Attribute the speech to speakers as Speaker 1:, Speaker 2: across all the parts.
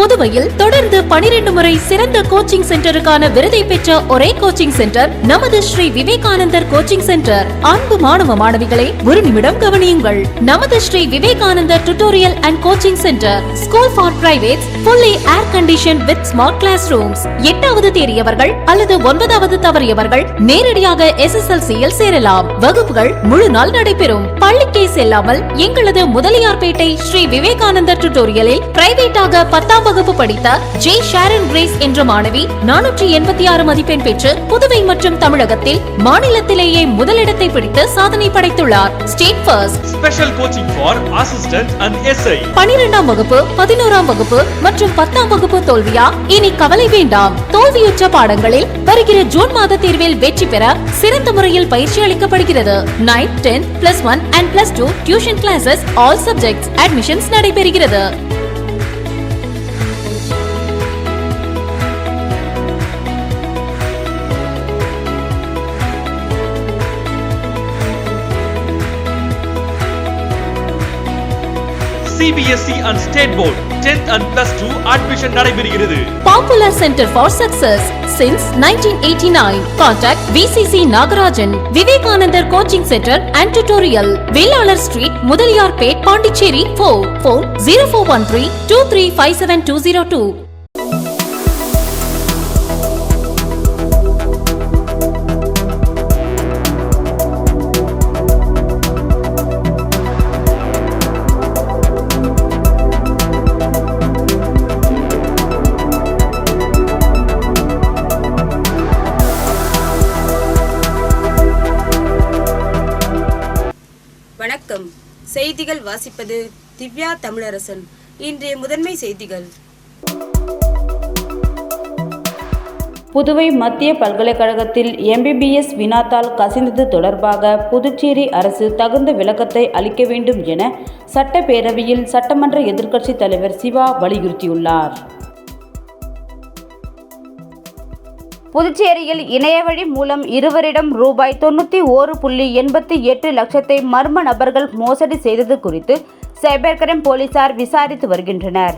Speaker 1: புதுவையில் தொடர்ந்து 12 முறை சிறந்த கோச்சிங் சென்டருக்கான விருதை பெற்ற ஒரே கோச்சிங் சென்டர் நமது ஸ்ரீ விவேகானந்தர் கோச்சிங் சென்டர். அன்பு மாணவ மாணவிகளை ஒரு நிமிடம் கவனியுங்கள். நமது Shri Vivekanandar tutorial and coaching centre school for privates, fully air conditioned with smart classrooms. 8வது தேறியவர்கள் அல்லது 9வது தவறியவர்கள் நேரடியாக SSLC-யில் சேரலாம். வகுப்புகள் முழு நாள் நடைபெறும். பள்ளிக்கே செல்லாமல் எங்களது முதலியார்பேட்டை ஸ்ரீ விவேகானந்தர் டியூட்டோரியலில் பிரைவேட்டாக 10ஆம் வகுப்பு படித்த ஜே ஷாரன் கிரேஸ் என்ற மாணவி 486 மதிப்பெண் பெற்று புதுவை மற்றும் தமிழகத்தில் மாநிலத்திலேயே முதலிடத்தை பிடித்து சாதனை படைத்துள்ளார். State first.
Speaker 2: Special coaching for assistant and SI.
Speaker 1: 12ஆம் வகுப்பு, 11ஆம் வகுப்பு மற்றும் 10ஆம் வகுப்பு தோல்வியா? இனி கவலை வேண்டாம். தோல்வியுற்ற பாடங்களில் வருகிற ஜூன் மாத தேர்வில் வெற்றி பெற சிறந்த முறையில் பயிற்சி அளிக்கப்படுகிறது. 9th, 10th, +1 and +2 tuition classes, all subjects admissions நடைபெறுகிறது.
Speaker 2: CBSE and State Board 10th and +2 admission நடைபெறுகிறது.
Speaker 1: Popular Center for Success since 1989. Contact VCC Nagarajan, Vivekanandar Coaching Center and Tutorial, Vellalar Street, Mudaliyarpet, Pondicherry 4. Phone 0413 2357202.
Speaker 3: வணக்கம். செய்திகள் வாசிப்பது திவ்யா தமிழரசன். இன்றைய முதன்மை செய்திகள்.
Speaker 4: புதுவை மத்திய பல்கலைக்கழகத்தில் MBBS வினாத்தாள் கசிந்தது தொடர்பாக புதுச்சேரி அரசு தகுந்த விளக்கத்தை அளிக்க வேண்டும் என சட்டப்பேரவையில் சட்டமன்ற எதிர்க்கட்சித் தலைவர் சிவா வலியுறுத்தியுள்ளார். புதுச்சேரியில் இணையவழி மூலம் இருவரிடம் ரூபாய் 91.88 லட்சத்தை மர்ம நபர்கள் மோசடி செய்தது குறித்து சைபர் கிரைம் போலீசார் விசாரித்து வருகின்றனர்.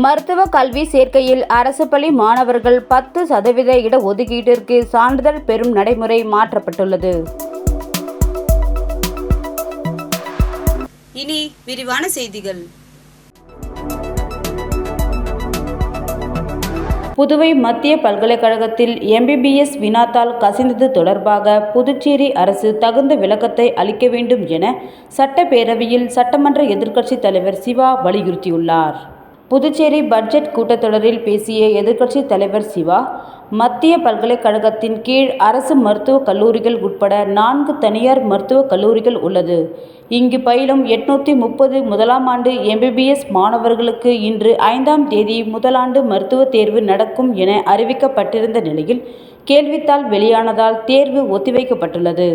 Speaker 4: மருத்துவ கல்வி சேர்க்கையில் அரசு பள்ளி மாணவர்கள் 10% இடஒதுக்கீட்டிற்கு சான்றிதழ் பெறும் நடைமுறை மாற்றப்பட்டுள்ளது.
Speaker 3: இனி விரிவான செய்திகள்.
Speaker 4: புதுவை மத்திய பல்கலைக்கழகத்தில் MBBS வினாத்தாள் கசிந்தது தொடர்பாக புதுச்சேரி அரசு தகுந்த விளக்கத்தை அளிக்க வேண்டும் என சட்டப்பேரவையில் சட்டமன்ற எதிர்க்கட்சித் தலைவர் சிவா வலியுறுத்தியுள்ளார். புதுச்சேரி பட்ஜெட் கூட்டத்தொடரில் பேசிய எதிர்க்கட்சித் தலைவர் சிவா, மத்திய பல்கலைக்கழகத்தின் கீழ் அரசு மருத்துவக் கல்லூரிகள் உட்பட 4 தனியார் மருத்துவக் கல்லூரிகள் உள்ளது. இங்கு பயிலும் 830 முதலாம் ஆண்டு MBBS மாணவர்களுக்கு இன்று 5ஆம் தேதி முதலாண்டு மருத்துவ தேர்வு நடக்கும் என அறிவிக்கப்பட்டிருந்த நிலையில் கேள்வித்தாள் வெளியானதால் தேர்வு ஒத்திவைக்கப்பட்டுள்ளது.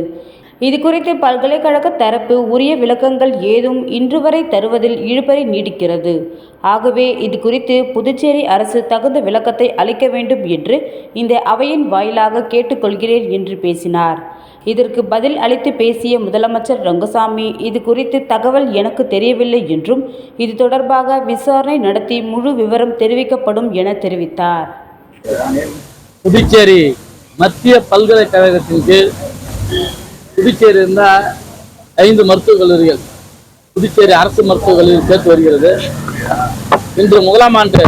Speaker 4: இதுகுறித்து பல்கலைக்கழக தரப்பு உரிய விளக்கங்கள் ஏதும் இன்று வரை தருவதில் இழுபறி நீடிக்கிறது. ஆகவே இது குறித்து புதுச்சேரி அரசு தகுந்த விளக்கத்தை அளிக்க வேண்டும் என்று இந்த அவையின் வாயிலாக கேட்டுக்கொள்கிறேன் என்று பேசினார். இதற்கு பதில் அளித்து பேசிய முதலமைச்சர் ரங்கசாமி, இது குறித்து தகவல் எனக்கு தெரியவில்லை என்றும் இது தொடர்பாக விசாரணை நடத்தி முழு விவரம் தெரிவிக்கப்படும் என தெரிவித்தார்.
Speaker 5: புதுச்சேரி மத்திய பல்கலைக்கழகத்தின் கீழ் புதுச்சேரி இருந்தால் 5 மருத்துவக் கல்லூரிகள் புதுச்சேரி அரசு மருத்துவக் கல்லூரி சேர்த்து வருகிறது. இன்று முதலாம் ஆண்டு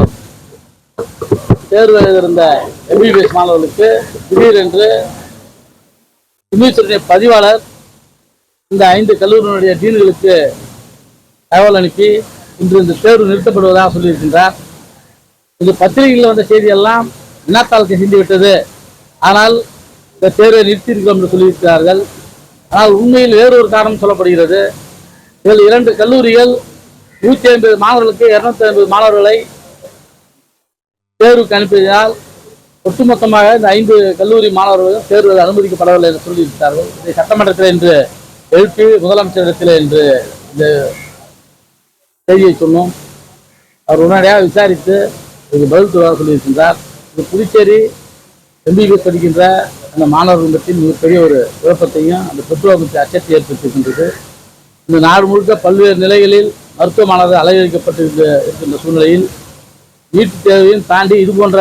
Speaker 5: தேர்வு எழுதியிருந்த MBBS மாணவர்களுக்கு திடீரென்று யூனிவர்சிட்டி பதிவாளர் இந்த 5 கல்லூரியினுடைய டீன்களுக்கு தகவல் அனுப்பி இன்று இந்த தேர்வு நிறுத்தப்படுவதாக சொல்லியிருக்கின்றார். இது பத்திரிகைகளில் வந்த செய்தியெல்லாம் வினாத்தாள் கசிந்து விட்டது, ஆனால் இந்த தேர்வை நிறுத்தியிருக்கிறோம் என்று சொல்லியிருக்கிறார்கள். ஆனால் உண்மையில் வேறொரு காரணம் சொல்லப்படுகிறது. இதில் 2 கல்லூரிகள் 150 மாணவர்களுக்கு 250 மாணவர்களை தேர்வுக்கு அனுப்பியதால் ஒட்டுமொத்தமாக இந்த 5 கல்லூரி மாணவர்களும் தேர்வு அனுமதிக்கப்படவில்லை என்று சொல்லியிருக்கிறார்கள். இதை சட்டமன்றத்தில் இன்று எழுப்பி முதலமைச்சரிடத்தில் இன்று இந்த செய்தியை சொன்னோம். அவர் உடனடியாக விசாரித்து இதுக்கு பதில் தருவதாக சொல்லியிருக்கின்றார். இது புதுச்சேரி MBBS படிக்கின்ற அந்த மாணவர்கள் பற்றி மிகப்பெரிய ஒரு குழப்பத்தையும் அந்த பெற்றோர்களுக்கு அச்சத்தை ஏற்படுத்தியிருக்கின்றது. இந்த நாடு முழுக்க பல்வேறு நிலைகளில் மருத்துவமானது அலங்கரிக்கப்பட்டு இருக்கின்ற சூழ்நிலையில் வீட்டு தேவையும் தாண்டி இது போன்ற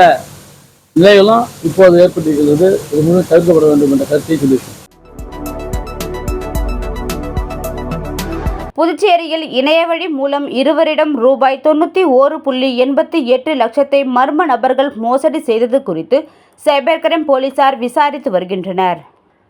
Speaker 5: நிலைகளும் இப்போது ஏற்பட்டிருக்கிறது. இது முழுவதும் தவிர்க்கப்பட வேண்டும் என்ற கருத்தை சொல்லியிருக்கிறேன்.
Speaker 4: புதுச்சேரியில் இணையவழி மூலம் இருவரிடம் ரூபாய் 91.88 லட்சத்தை மர்ம நபர்கள் மோசடி செய்தது குறித்து சைபர் கிரைம் போலீசார் விசாரித்து வருகின்றனர்.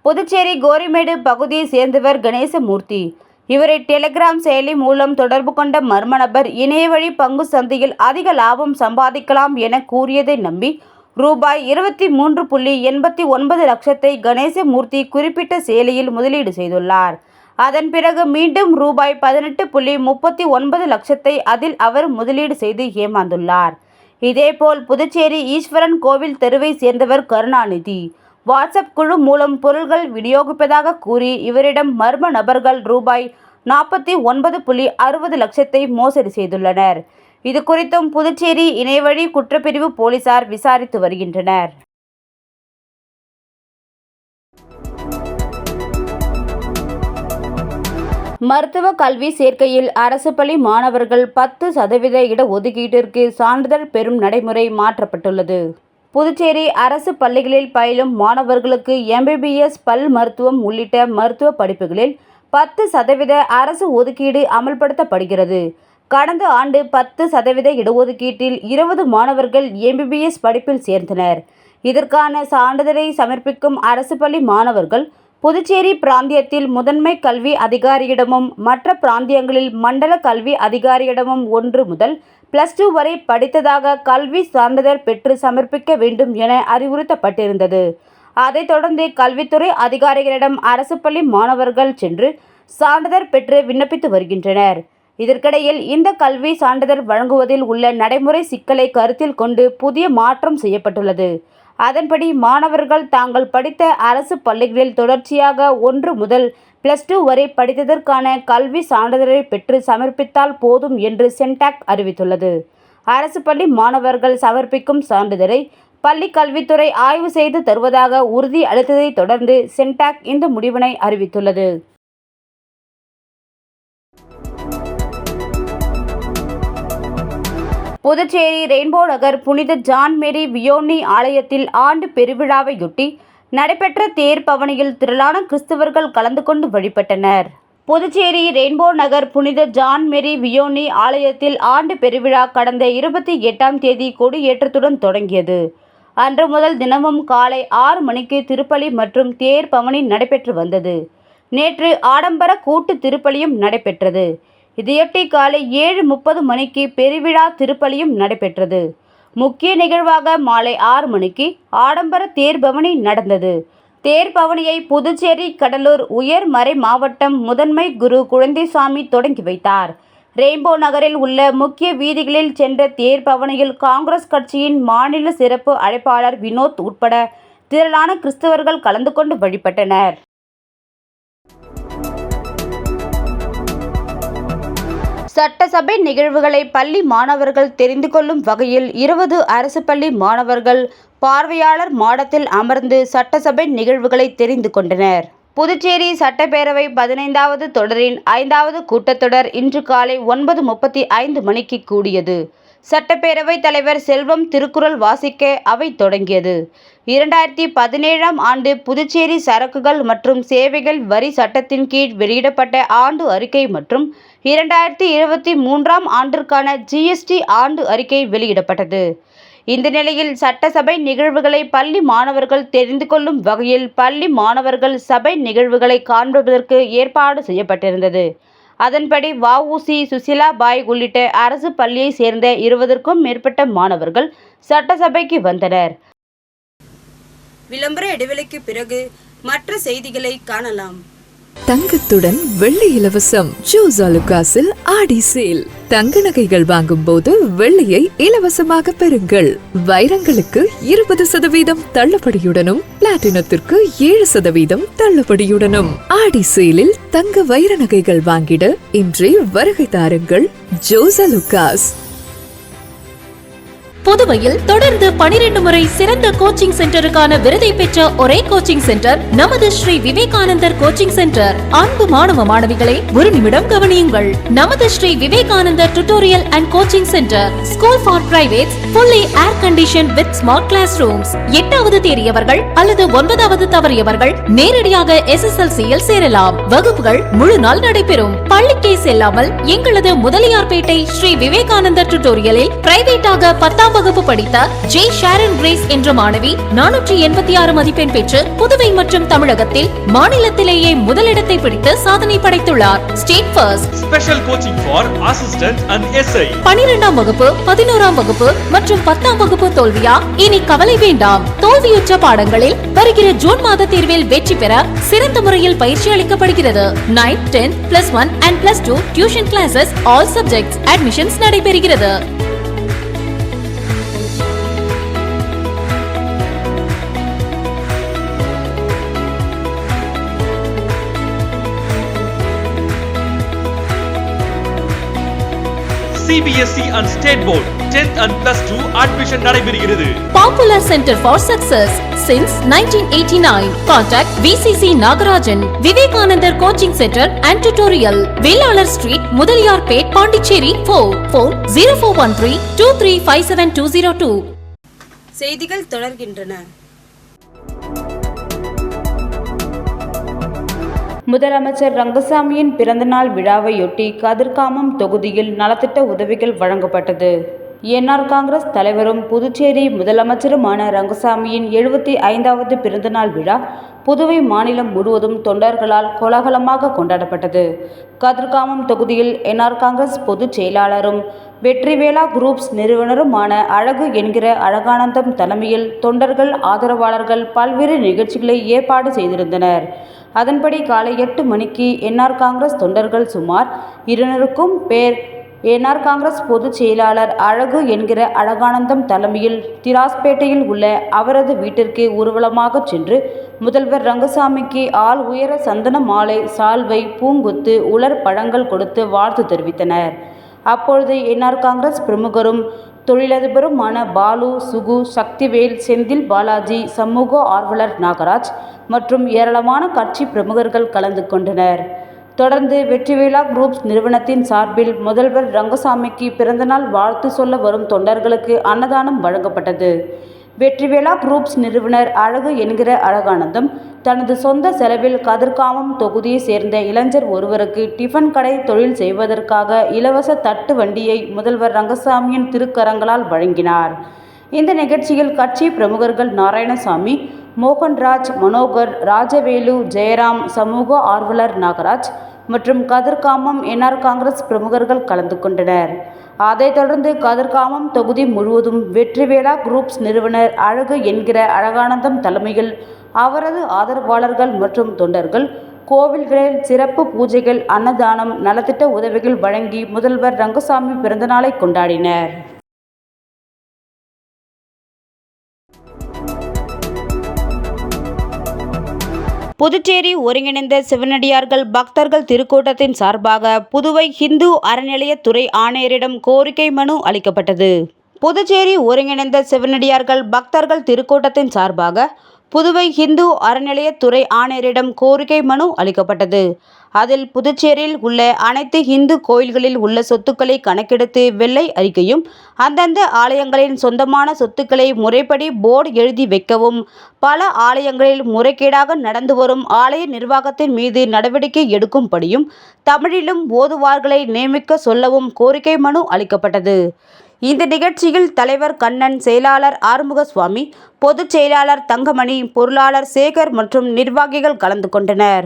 Speaker 4: புதுச்சேரி கோரிமேடு பகுதியை சேர்ந்தவர் கணேசமூர்த்தி. இவரை டெலிகிராம் செயலி மூலம் தொடர்பு கொண்ட மர்ம நபர் இணையவழி பங்கு சந்தையில் அதிக லாபம் சம்பாதிக்கலாம் என கூறியதை நம்பி ரூபாய் 23.89 லட்சத்தை கணேசமூர்த்தி குறிப்பிட்ட செயலியில் முதலீடு செய்துள்ளார். அதன் பிறகு மீண்டும் ரூபாய் 18.39 லட்சத்தை அதில் அவர் முதலீடு செய்து ஏமாந்துள்ளார். இதேபோல் புதுச்சேரி ஈஸ்வரன் கோவில் தெருவை சேர்ந்தவர் கருணாநிதி வாட்ஸ்அப் குழு மூலம் பொருட்கள் விநியோகிப்பதாக கூறி இவரிடம் மர்ம நபர்கள் ரூபாய் 49.60 லட்சத்தை மோசடி செய்துள்ளனர். இது குறித்தும் புதுச்சேரி இணையவழி குற்றப்பிரிவு போலீசார் விசாரித்து வருகின்றனர். மருத்துவ கல்வி சேர்க்கையில் அரசு பள்ளி மாணவர்கள் 10% இடஒதுக்கீட்டிற்கு சான்றிதழ் பெறும் நடைமுறை மாற்றப்பட்டுள்ளது. புதுச்சேரி அரசு பள்ளிகளில் பயிலும் மாணவர்களுக்கு MBBS பல் மருத்துவம் உள்ளிட்ட மருத்துவ படிப்புகளில் 10% அரசு ஒதுக்கீடு அமல்படுத்தப்படுகிறது. கடந்த ஆண்டு 10% இடஒதுக்கீட்டில் 20 மாணவர்கள் MBBS படிப்பில் சேர்ந்தனர். இதற்கான சான்றிதழை சமர்ப்பிக்கும் அரசு பள்ளி மாணவர்கள் புதுச்சேரி பிராந்தியத்தில் முதன்மை கல்வி அதிகாரியிடமும் மற்ற பிராந்தியங்களில் மண்டல கல்வி அதிகாரியிடமும் 1 முதல் +2 வரை படித்ததாக கல்வி சான்றிதழ் பெற்று சமர்ப்பிக்க வேண்டும் என அறிவுறுத்தப்பட்டிருந்தது. அதைத் தொடர்ந்து கல்வித்துறை அதிகாரிகளிடம் அரசு பள்ளி மாணவர்கள் சென்று சான்றிதழ் பெற்று விண்ணப்பித்து வருகின்றனர். இதற்கிடையில் இந்த கல்வி சான்றிதழ் வழங்குவதில் உள்ள நடைமுறை சிக்கலை கருத்தில் கொண்டு புதிய மாற்றம் செய்யப்பட்டுள்ளது. அதன்படி மாணவர்கள் தாங்கள் படித்த அரசு பள்ளிகளில் தொடர்ச்சியாக 1 முதல் +2 வரை படித்ததற்கான கல்வி சான்றிதழை பெற்று சமர்ப்பித்தால் போதும் என்று சென்டாக் அறிவித்துள்ளது. அரசு பள்ளி மாணவர்கள் சமர்ப்பிக்கும் சான்றிதழை பள்ளி கல்வித்துறை ஆய்வு செய்து தருவதாக உறுதி அளித்ததை தொடர்ந்து சென்டாக் இந்த முடிவினை அறிவித்துள்ளது. புதுச்சேரி ரெயின்போ நகர் புனித ஜான் மேரி வியோனி ஆலயத்தில் ஆண்டு பெருவிழாவையொட்டி நடைபெற்ற தேர் பவனியில் திரளான கிறிஸ்தவர்கள் கலந்து கொண்டு வழிபட்டனர். புதுச்சேரி ரெயின்போ நகர் புனித ஜான் மேரி வியோனி ஆலயத்தில் ஆண்டு பெருவிழா கடந்த 28ஆம் தேதி கொடியேற்றத்துடன் தொடங்கியது. அன்று முதல் தினமும் காலை 6 மணிக்கு திருப்பலி மற்றும் தேர் பவனி நடைபெற்று வந்தது. நேற்று ஆடம்பர கூட்டு திருப்பலியும் நடைபெற்றது. இதையொட்டி காலை 7:30 மணிக்கு பெருவிழா திருப்பலியும் நடைபெற்றது. முக்கிய நிகழ்வாக மாலை 6 மணிக்கு ஆடம்பர தேர் பவனி நடந்தது. தேர் பவனியை புதுச்சேரி கடலூர் உயர்மறை மாவட்டம் முதன்மை குரு குழந்தைசாமி தொடங்கி வைத்தார். ரெயின்போ நகரில் உள்ள முக்கிய வீதிகளில் சென்ற தேர் பவனியில் காங்கிரஸ் கட்சியின் மாநில சிறப்பு அழைப்பாளர் வினோத் உட்பட திரளான கிறிஸ்தவர்கள் கலந்து கொண்டு வழிபட்டனர். சட்டசபை நிகழ்வுகளை பள்ளி மாணவர்கள் தெரிந்து கொள்ளும் வகையில் 20 அரசு பள்ளி மாணவர்கள் பார்வையாளர் மாடத்தில் அமர்ந்து சட்டசபை நிகழ்வுகளை தெரிந்து கொண்டனர். புதுச்சேரி சட்டப்பேரவை 15வது தொடரின் 5வது கூட்டத்தொடர் இன்று காலை 9:35 மணிக்கு கூடியது. சட்டப்பேரவைத் தலைவர் செல்வம் திருக்குறள் வாசிக்க அவை தொடங்கியது. 2017ஆம் ஆண்டு புதுச்சேரி சரக்குகள் மற்றும் சேவைகள் வரி சட்டத்தின் கீழ் வெளியிடப்பட்ட ஆண்டு அறிக்கை மற்றும் 2023ஆம் ஆண்டிற்கான GST ஆண்டு அறிக்கை வெளியிடப்பட்டது. இந்த நிலையில் சட்டசபை நிகழ்வுகளை பள்ளி மாணவர்கள் தெரிந்து கொள்ளும் வகையில் பள்ளி மாணவர்கள் சபை நிகழ்வுகளை காண்பதற்கு ஏற்பாடு செய்யப்பட்டிருந்தது. அதன்படி வஉசி சுசிலா பாய் உள்ளிட்ட அரசு பள்ளியை சேர்ந்த 20க்கும் மேற்பட்ட மாணவர்கள் சட்டசபைக்கு வந்தனர்.
Speaker 3: விளம்பர இடைவெளிக்கு பிறகு மற்ற செய்திகளை காணலாம்.
Speaker 6: தங்கத்துடன் வெள்ளி இலவசம். ஜோஸ் அலுகாஸில் ஆடி சேல். தங்க நகைகள் வாங்கும் போது வெள்ளியை இலவசமாக பெறுங்கள். வைரங்களுக்கு 20% தள்ளுபடியுடனும் பிளாட்டினத்திற்கு 7% தள்ளுபடியுடனும் ஆடி சேலில் தங்க வைர நகைகள் வாங்கிட இன்றே வருகை தாருங்கள். ஜோஸ் அலுகாஸ்.
Speaker 1: புதுவையில் தொடர்ந்து 12 முறை சிறந்த கோச்சிங் சென்டருக்கான விருதை பெற்ற ஒரே கோச்சிங் சென்டர் நமது ஸ்ரீ விவேகானந்தர் கோச்சிங் சென்டர். அன்பு மாணவ மாணவிகளை ஒரு நிமிடம் கவனியுங்கள். நமது Shri Vivekanandar tutorial and coaching centre school for privates, fully air conditioned with smart classrooms. 8வது தேறியவர்கள் அல்லது 9வது தவறியவர்கள் நேரடியாக SSLC-யில் சேரலாம். வகுப்புகள் முழு நாள் நடைபெறும். பள்ளிக்கே செல்லாமல் எங்களது முதலியார்பேட்டை ஸ்ரீ விவேகானந்தர் டியூட்டோரியலில் பிரைவேட்டாக 10ஆம் வகுப்பு படித்த ஜே ஷாரன் கிரேஸ் என்ற மாணவி 486 மதிப்பெண் பெற்று புதுவை மற்றும் தமிழகத்தில் மாநிலத்திலேயே முதலிடத்தை பிடித்து சாதனை படைத்துள்ளார். State first.
Speaker 2: Special coaching for assistant and SI.
Speaker 1: 12ஆம் வகுப்பு, 11ஆம் வகுப்பு மற்றும் 10ஆம் வகுப்பு தோல்வியா? இனி கவலை வேண்டாம். தோல்வியுற்ற பாடங்களில் வருகிற ஜூன் மாத தேர்வில் வெற்றி பெற சிறந்த முறையில் பயிற்சி அளிக்கப்படுகிறது. 9, 10, +1 and +2 tuition classes, all subjects admissions நடைபெறுகிறது.
Speaker 2: CBSE and State Board 10th and +2 admission நடைபெறுகிறது.
Speaker 1: Popular Center for Success since 1989. Contact VCC Nagarajan, Vivekanandar Coaching Center and Tutorial, Velalar Street, Mudaliyarpet, Pondicherry. Phone 04132357
Speaker 3: செய்திகள் தொடர்கின்றன.
Speaker 4: முதலமைச்சர் ரங்கசாமியின் பிறந்தநாள் விழாவையொட்டி கதிர்காமம் தொகுதியில் நலத்திட்ட உதவிகள் வழங்கப்பட்டது. என்ஆர் காங்கிரஸ் தலைவரும் புதுச்சேரி முதலமைச்சருமான ரங்கசாமியின் 75வது பிறந்தநாள் விழா புதுவை மாநிலம் முழுவதும் தொண்டர்களால் கோலாகலமாக கொண்டாடப்பட்டது. கதிர்காமம் தொகுதியில் என்ஆர் காங்கிரஸ் பொதுச் செயலாளரும் வெற்றிவேலா குரூப்ஸ் நிறுவனருமான அழகு என்கிற அழகானந்தம் தலைமையில் தொண்டர்கள், ஆதரவாளர்கள் பல்வேறு நிகழ்ச்சிகளை ஏற்பாடு செய்திருந்தனர். அதன்படி காலை 8 மணிக்கு என்ஆர் காங்கிரஸ் தொண்டர்கள் சுமார் 200க்கும் பேர் என்ஆர் காங்கிரஸ் பொதுச் செயலாளர் அழகு என்கிற அழகானந்தம் தலைமையில் திராஸ்பேட்டையில் உள்ள அவரது வீட்டிற்கு ஊர்வலமாக சென்று முதல்வர் ரங்கசாமிக்கு ஆள் உயர சந்தன மாலை, சால்வை, பூங்கொத்து, உலர் பழங்கள் கொடுத்து வாழ்த்து தெரிவித்தனர். அப்பொழுது என்ஆர் காங்கிரஸ் பிரமுகரும் தொழிலதிபருமான பாலு, சுகு, சக்திவேல், செந்தில் பாலாஜி, சமூக ஆர்வலர் நாகராஜ் மற்றும் ஏராளமான கட்சி பிரமுகர்கள் கலந்து கொண்டனர். தொடர்ந்து வெற்றிவேலா குரூப்ஸ் நிறுவனத்தின் சார்பில் முதல்வர் ரங்கசாமிக்கு பிறந்தநாள் வாழ்த்து சொல்ல வரும் தொண்டர்களுக்கு அன்னதானம் வழங்கப்பட்டது. வெற்றிவேலா குரூப்ஸ் நிறுவனர் அழகு என்கிற அழகானந்தம் தனது சொந்த செலவில் கதிர்காமம் தொகுதியை சேர்ந்த இளைஞர் ஒருவருக்கு டிஃபன் கடை தொழில் செய்வதற்காக இலவச தட்டு வண்டியை முதல்வர் ரங்கசாமியின் திருக்கரங்களால் வழங்கினார். இந்த நிகழ்ச்சியில் கட்சி பிரமுகர்கள் நாராயணசாமி, மோகன்ராஜ், மனோகர், ராஜவேலு, ஜெயராம், சமூக ஆர்வலர் நாகராஜ் மற்றும் கதிர்காமம் என்ஆர் காங்கிரஸ் பிரமுகர்கள் கலந்து கொண்டனர். அதைத் தொடர்ந்து கதிர்காமம் தொகுதி முழுவதும் வெற்றிவேலா குரூப்ஸ் நிறுவனர் அழகு என்கிற அழகானந்தம் தலைமையில் அவரது ஆதரவாளர்கள் மற்றும் தொண்டர்கள் கோவில்களில் சிறப்பு பூஜைகள், அன்னதானம், நலத்திட்ட உதவிகள் வழங்கி முதல்வர் ரங்கசாமி பிறந்தநாளை கொண்டாடினர். புதுச்சேரி ஒருங்கிணைந்த சிவனடியார்கள் பக்தர்கள் திருக்கூட்டத்தின் சார்பாக புதுவை இந்து அறநிலையத்துறை ஆணையரிடம் கோரிக்கை மனு அளிக்கப்பட்டது. புதுச்சேரி ஒருங்கிணைந்த சிவனடியார்கள் பக்தர்கள் திருக்கூட்டத்தின் சார்பாக புதுவை இந்து அறநிலையத்துறை ஆணையரிடம் கோரிக்கை மனு அளிக்கப்பட்டது. அதில் புதுச்சேரியில் உள்ள அனைத்து இந்து கோயில்களில் உள்ள சொத்துக்களை கணக்கெடுத்து வெள்ளை அறிக்கையும், அந்தந்த ஆலயங்களின் சொந்தமான சொத்துக்களை முறைப்படி போர்டு எழுதி வைக்கவும், பல ஆலயங்களில் முறைகேடாக நடந்து வரும் ஆலய நிர்வாகத்தின் மீது நடவடிக்கை எடுக்கும்படியும், தமிழிலும் ஓதுவார்களை நியமிக்க சொல்லவும் கோரிக்கை மனு அளிக்கப்பட்டது. இந்த நிகழ்ச்சியில் தலைவர் கண்ணன், செயலாளர் ஆறுமுகசுவாமி, பொதுச் செயலாளர் தங்கமணி, பொருளாளர் சேகர் மற்றும் நிர்வாகிகள் கலந்து கொண்டனர்.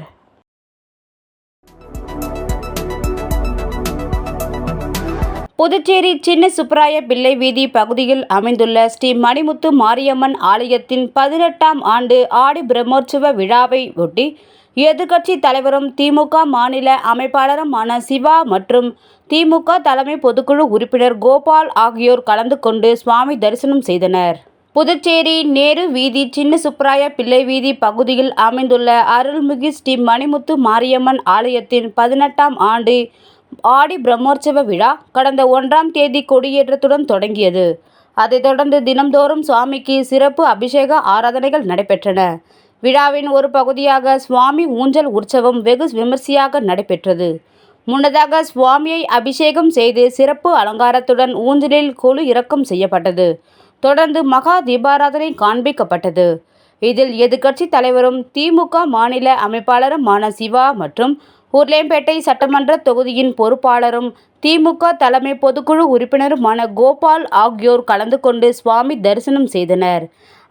Speaker 4: புதுச்சேரி சின்ன சுப்பராய பிள்ளை வீதி பகுதியில் அமைந்துள்ள ஸ்ரீ மணிமுத்து மாரியம்மன் ஆலயத்தின் 18ஆம் ஆண்டு ஆடி பிரம்மோற்சவ விழாவை ஒட்டி எதிர்க்கட்சி தலைவரும் திமுக மாநில அமைப்பாளருமான சிவா மற்றும் திமுக தலைமை பொதுக்குழு உறுப்பினர் கோபால் ஆகியோர் கலந்து கொண்டு சுவாமி தரிசனம் செய்தனர். புதுச்சேரி நேரு வீதி சின்ன சுப்பராய பிள்ளை வீதி பகுதியில் அமைந்துள்ள அருள்மிகு ஸ்ரீ மணிமுத்து மாரியம்மன் ஆலயத்தின் 18ஆம் ஆண்டு ஆடி பிரம்மோற்சவ விழா கடந்த 1ஆம் தேதி கொடியேற்றத்துடன் தொடங்கியது. அதைத் தொடர்ந்து தினம்தோறும் சுவாமிக்கு சிறப்பு அபிஷேக ஆராதனைகள் நடைபெற்றன. விழாவின் ஒரு பகுதியாக சுவாமி ஊஞ்சல் உற்சவம் வெகு விமர்சையாக நடைபெற்றது. முன்னதாக சுவாமியை அபிஷேகம் செய்து சிறப்பு அலங்காரத்துடன் ஊஞ்சலில் கொலு இறக்கம் செய்யப்பட்டது. தொடர்ந்து மகா தீபாராதனை காண்பிக்கப்பட்டது. இதில் எதிர்க்கட்சி தலைவரும் திமுக மாநில அமைப்பாளருமான சிவா மற்றும் உருளையம்பேட்டை சட்டமன்ற தொகுதியின் பொறுப்பாளரும் திமுக தலைமை பொதுக்குழு உறுப்பினருமான கோபால் ஆகியோர் கலந்து கொண்டு சுவாமி தரிசனம் செய்தனர்.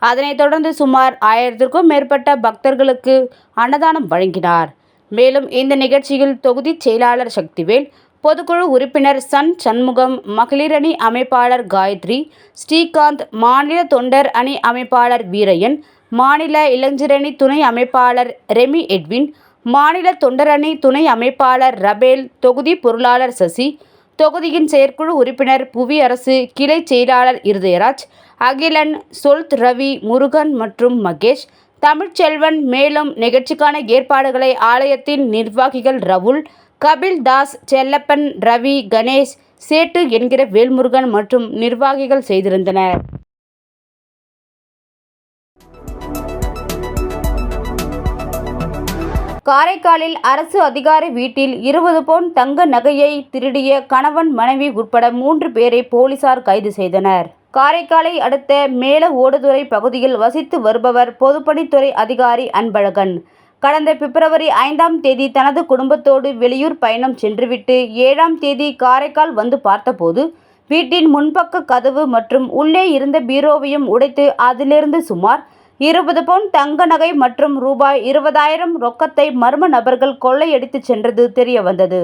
Speaker 4: அதனைத் தொடர்ந்து சுமார் 1000க்கும் மேற்பட்ட பக்தர்களுக்கு அன்னதானம் வழங்கினார். மேலும் இந்த நிகழ்ச்சியில் தொகுதி செயலாளர் சக்திவேல், பொதுக்குழு உறுப்பினர் சண்முகம், மகளிரணி அமைப்பாளர் காயத்ரி, ஸ்ரீகாந்த், மாநில தொண்டர் அணி அமைப்பாளர் வீரையன், மாநில இளைஞரணி துணை அமைப்பாளர் ரெமி எட்வின், மாநில தொண்டரணி துணை அமைப்பாளர் ரபேல், தொகுதி பொருளாளர் சசி, தொகுதியின் செயற்குழு உறுப்பினர் புவியரசு, கிளை செயலாளர் இருதயராஜ், அகிலன், சொல்த் ரவி, முருகன் மற்றும் மகேஷ், தமிழ்ச்செல்வன். மேலும் நிகழ்ச்சிக்கான ஏற்பாடுகளை ஆலயத்தின் நிர்வாகிகள் ரவுல், கபில் தாஸ், செல்லப்பன், ரவி, கணேஷ், சேட்டு என்கிற வேல்முருகன் மற்றும் நிர்வாகிகள் செய்திருந்தனர். காரைக்காலில் அரசு அதிகாரி வீட்டில் 20 பவுன் தங்க நகையை திருடிய கணவன், மனைவி உட்பட 3 பேரை போலீசார் கைது செய்தனர். காரைக்காலை அடுத்த மேல ஓடுதுறை பகுதியில் வசித்து வருபவர் பொதுப்பணித்துறை அதிகாரி அன்பழகன். கடந்த பிப்ரவரி 5ஆம் தேதி தனது குடும்பத்தோடு வெளியூர் பயணம் சென்றுவிட்டு 7ஆம் தேதி காரைக்கால் வந்து பார்த்தபோது வீட்டின் முன்பக்க கதவு மற்றும் உள்ளே இருந்த பீரோவையும் உடைத்து அதிலிருந்து சுமார் 20 பவுன் தங்க நகை மற்றும் ரூபாய் 20,000 ரொக்கத்தை மர்ம நபர்கள் கொள்ளையடித்து சென்றது தெரிய வந்தது.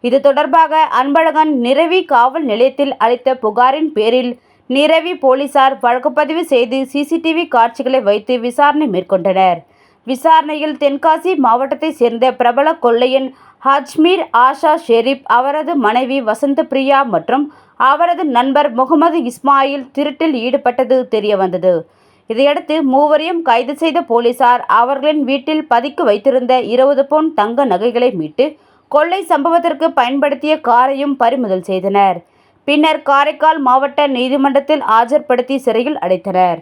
Speaker 4: இது தொடர்பாக அன்பழகன் நிரவி காவல் நிலையத்தில் அளித்த புகாரின் பேரில் நிரவி போலீசார் வழக்குப்பதிவு செய்து சிசிடிவி காட்சிகளை வைத்து விசாரணை மேற்கொண்டனர். விசாரணையில் தென்காசி மாவட்டத்தை சேர்ந்த பிரபல கொள்ளையன் ஹஜ்மீர் ஆஷா ஷெரீப், அவரது மனைவி வசந்தபிரியா மற்றும் அவரது நண்பர் முகமது இஸ்மாயில் திருட்டில் ஈடுபட்டது தெரிய வந்தது. இதையடுத்து மூவரையும் கைது செய்த போலீசார் அவர்களின் வீட்டில் பதுக்கி வைத்திருந்த 20 பவுன் தங்க நகைகளை மீட்டு கொள்ளை சம்பவத்திற்கு பயன்படுத்திய காரையும் பறிமுதல் செய்தனர். பின்னர் காரைக்கால் மாவட்ட நீதிமன்றத்தில் ஆஜர்படுத்தி சிறையில் அடைத்தனர்.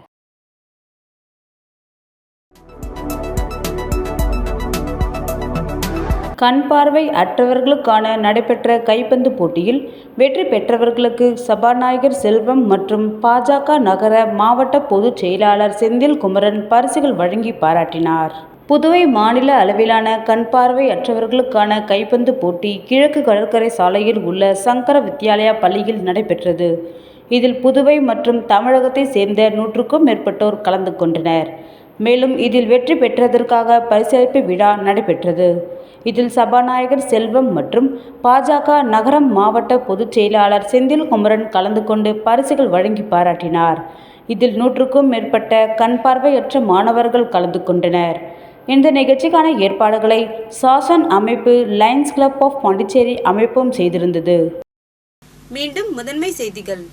Speaker 4: கண் பார்வை அற்றவர்களுக்கான நடைபெற்ற கைப்பந்து போட்டியில் வெற்றி பெற்றவர்களுக்கு சபாநாயகர் செல்வம் மற்றும் பாஜக நகர மாவட்ட பொதுச் செயலாளர் செந்தில் குமரன் பரிசுகள் வழங்கி பாராட்டினார். புதுவை மாநில அளவிலான கண் பார்வை அற்றவர்களுக்கான கைப்பந்து போட்டி கிழக்கு கடற்கரை சாலையில் உள்ள சங்கர வித்யாலயா பள்ளியில் நடைபெற்றது. இதில் புதுவை மற்றும் தமிழகத்தை சேர்ந்த 100க்கும் மேற்பட்டோர் கலந்து கொண்டனர். மேலும் இதில் வெற்றி பெற்றதற்காக பரிசளிப்பு விழா நடைபெற்றது. இதில் சபாநாயகர் செல்வம் மற்றும் பாஜக நகரம் மாவட்ட பொதுச் செயலாளர் செந்தில் குமரன் கலந்து கொண்டு பரிசுகள் வழங்கி பாராட்டினார். இதில் 100க்கும் மேற்பட்ட கண் பார்வையற்ற மாணவர்கள் கலந்து கொண்டனர். இந்த நிகழ்ச்சிக்கான ஏற்பாடுகளை சாசன் அமைப்பு, லயன்ஸ் கிளப் ஆஃப் பாண்டிச்சேரி அமைப்பும் செய்திருந்தது.
Speaker 3: மீண்டும் முதன்மை செய்திகள்.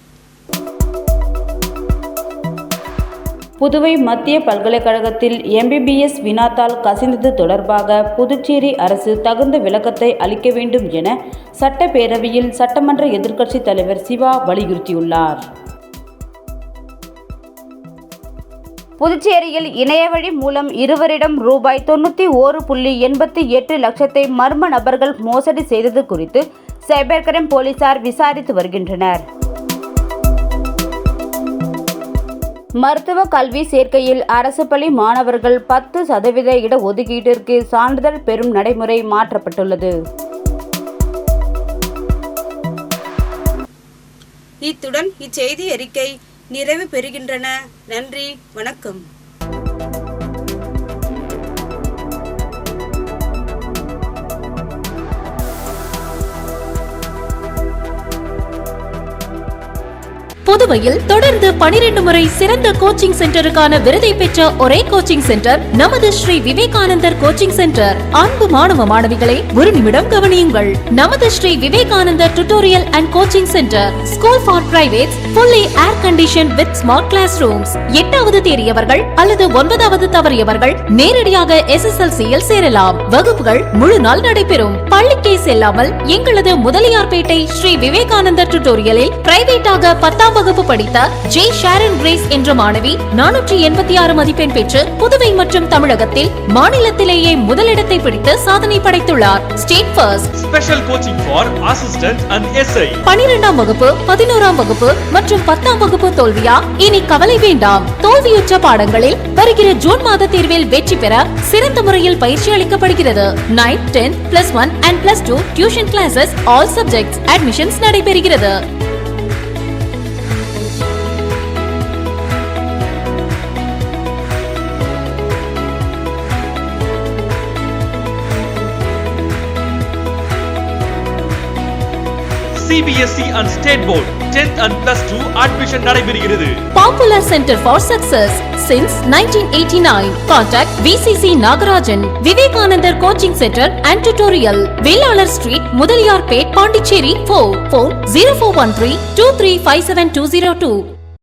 Speaker 4: புதுவை மத்திய பல்கலைக்கழகத்தில் MBBS வினாத்தாள் கசிந்தது தொடர்பாக புதுச்சேரி அரசு தகுந்த விளக்கத்தை அளிக்க வேண்டும் என சட்டப்பேரவையில் சட்டமன்ற எதிர்க்கட்சித் தலைவர் சிவா வலியுறுத்தியுள்ளார். புதுச்சேரியில் இணையவழி மூலம் இருவரிடம் ரூபாய் 91.88 லட்சத்தை மர்ம நபர்கள் மோசடி செய்தது குறித்து சைபர் கிரைம் போலீசார் விசாரித்து வருகின்றனர். மருத்துவ கல்வி சேர்க்கையில் அரசு பள்ளி மாணவர்கள் 10% இடஒதுக்கீட்டிற்கு சான்றிதழ் பெறும் நடைமுறை மாற்றப்பட்டுள்ளது.
Speaker 3: இத்துடன் இச்செய்தி அறிக்கை நிறைவு பெறுகின்றன. நன்றி, வணக்கம்.
Speaker 1: புதுவையில் தொடர்ந்து 12 முறை சிறந்த கோச்சிங் சென்டருக்கான விருதை பெற்ற ஒரே கோச்சிங் சென்டர் நமது ஸ்ரீ விவேகானந்தர் கோச்சிங் சென்டர். அன்பு மாணவ மாணவிகளை ஒரு நிமிடம் கவனியுங்கள். நமது Shri Vivekanandar tutorial and coaching centre school for privates, fully air conditioned with smart classrooms. 8வது தேறியவர்கள் அல்லது 9வது தவறியவர்கள் நேரடியாக SSLC-யில் சேரலாம். வகுப்புகள் முழு நாள் நடைபெறும். பள்ளிக்கே செல்லாமல் எங்களது முதலியார்பேட்டை ஸ்ரீ விவேகானந்தர் டியூட்டோரியலில் பிரைவேட்டாக 10வது வகுப்பு படித்த ஜே ஷாரன் கிரேஸ் என்ற மாணவி 486 மதிப்பெண் பெற்று புதுவை மற்றும் தமிழகத்தில் மாநிலத்திலேயே முதலிடத்தை பிடித்து சாதனை படைத்துள்ளார். State first.
Speaker 2: Special coaching for assistant and SI.
Speaker 1: 12ஆம் வகுப்பு 11ஆம் வகுப்பு மற்றும் 10ஆம் வகுப்பு தோல்வியா? இனி கவலை வேண்டாம். தோல்வியுற்ற பாடங்களில் வருகிற ஜூன் மாத தேர்வில் வெற்றி பெற சிறந்த முறையில் பயிற்சி அளிக்கப்படுகிறது. 9th, 10th, +1 and +2 tuition classes, all subjects admissions நடைபெறுகிறது.
Speaker 2: CBSE and State Board 10th and +2 admission நடைபெறுகிறது.
Speaker 1: Popular Center for Success since 1989. Contact VCC Nagarajan, Vivekanandar Coaching Center and Tutorial, Velalar Street, Mudaliyarpet, Pondicherry 4. Phone 0413 2357 202.